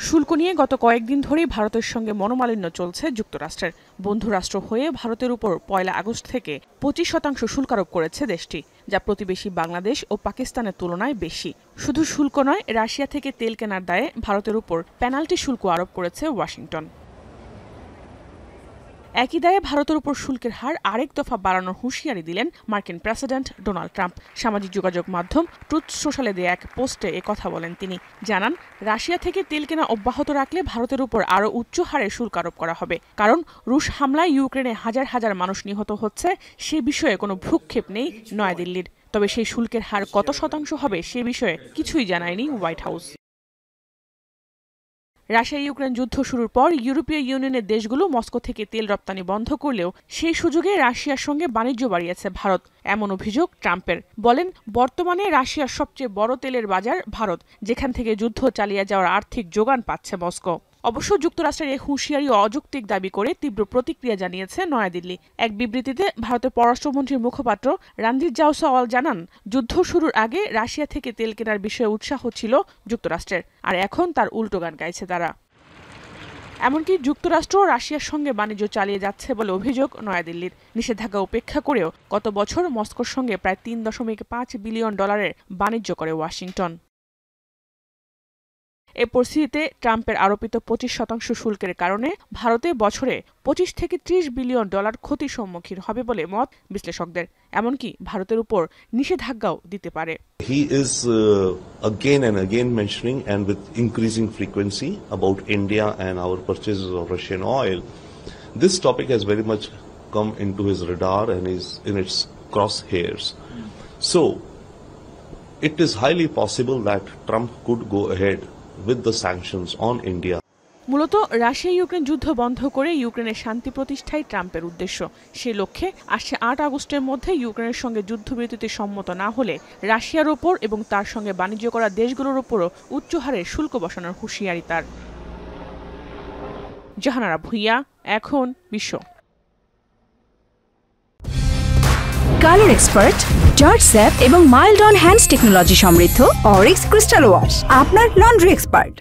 শুল্ক নিয়ে গত কয়েকদিন ধরেই ভারতের সঙ্গে মনোমালিন্য চলছে যুক্তরাষ্ট্রের। বন্ধুরাষ্ট্র হয়ে ভারতের উপর ১ আগস্ট থেকে ২৫% শুল্ক আরোপ করেছে দেশটি, যা প্রতিবেশী বাংলাদেশ ও পাকিস্তানের তুলনায় বেশি। শুধু শুল্ক নয়, রাশিয়া থেকে তেল কেনার দায়ে ভারতের উপর পেনাল্টি শুল্ক আরোপ করেছে ওয়াশিংটন। একই দায়ে ভারতের উপর শুল্কের হার আরেক দফা বাড়ানোর হুঁশিয়ারি দিলেন মার্কিন প্রেসিডেন্ট ডোনাল্ড ট্রাম্প। সামাজিক যোগাযোগ মাধ্যম ট্রুথ সোশ্যালে দেয়া এক পোস্টে কথা বলেন তিনি। জানান, রাশিয়া থেকে তেল কেনা অব্যাহত রাখলে ভারতের উপর আরও উচ্চ হারে শুল্ক আরোপ করা হবে, কারণ রুশ হামলায় ইউক্রেনে হাজার হাজার মানুষ নিহত হচ্ছে। সে বিষয়ে কোনো ভ্রুক্ষেপ নেই নয়াদিল্লির। তবে সেই শুল্কের হার কত শতাংশ হবে সে বিষয়ে কিছুই জানায়নি হোয়াইট হাউস। রাশিয়া ইউক্রেন যুদ্ধ শুরুর পর ইউরোপীয় ইউনিয়নের দেশগুলো মস্কো থেকে তেল রপ্তানি বন্ধ করলেও সেই সুযোগে রাশিয়ার সঙ্গে বাণিজ্য বাড়িয়েছে ভারত, এমন অভিযোগ ট্রাম্পের। বলেন, বর্তমানে রাশিয়ার সবচেয়ে বড় তেলের বাজার ভারত, যেখান থেকে যুদ্ধ চালিয়ে যাওয়ার আর্থিক যোগান পাচ্ছে মস্কো। অবশ্য যুক্তরাষ্ট্রের এই হুঁশিয়ারি অযৌক্তিক দাবি করে তীব্র প্রতিক্রিয়া জানিয়েছে নয়াদিল্লি। এক বিবৃতিতে ভারতের পররাষ্ট্রমন্ত্রীর মুখপাত্র রণধীর জাওয়াল জানান, যুদ্ধ শুরুর আগে রাশিয়া থেকে তেল কেনার বিষয়ে উৎসাহ ছিল যুক্তরাষ্ট্রের, আর এখন তার উল্টো গান গাইছে তারা। এমনকি যুক্তরাষ্ট্র রাশিয়ার সঙ্গে বাণিজ্য চালিয়ে যাচ্ছে বলে অভিযোগ নয়াদিল্লির। নিষেধাজ্ঞা উপেক্ষা করেও গত বছর মস্কোর সঙ্গে প্রায় $3.5 বিলিয়ন বাণিজ্য করে ওয়াশিংটন। এ পরিস্থিতিতে ট্রাম্পের আরোপিত 25% শুল্কের কারণে ভারতে বছরে $25 থেকে $30 বিলিয়ন ক্ষতির সম্মুখীন হবে বলে মত বিশ্লেষকদের। এমনকি ভারতের উপর নিষেধাজ্ঞাও দিতে পারে। He is again and again mentioning, and with increasing frequency, about India and our purchases of Russian oil. This topic has very much come into his radar and is in its crosshairs. So it is highly possible that Trump could go ahead with the sanctions on India. মূলত Russia Ukraine যুদ্ধ বন্ধ করে ইউক্রেনের শান্তি প্রতিষ্ঠাই ট্রাম্পের উদ্দেশ্য। সে লক্ষ্যে আসছে ৮ আগস্টের মধ্যে ইউক্রেনের সঙ্গে যুদ্ধবিরতিতে সম্মত না হলে রাশিয়ার ওপর এবং তার সঙ্গে বাণিজ্য করা দেশগুলোর ওপরও উচ্চ হারে শুল্ক বসানোর হুঁশিয়ারি তার। জাহানারা ভুঁইয়া, এখন বিশ্ব। কালার এক্সপার্ট, জর্জ স্যাপ এবং মাইল্ড অন হ্যান্ডস টেকনোলজি সমৃদ্ধ অরিক্স ক্রিস্টাল ওয়াশ আপনার লন্ড্রি এক্সপার্ট।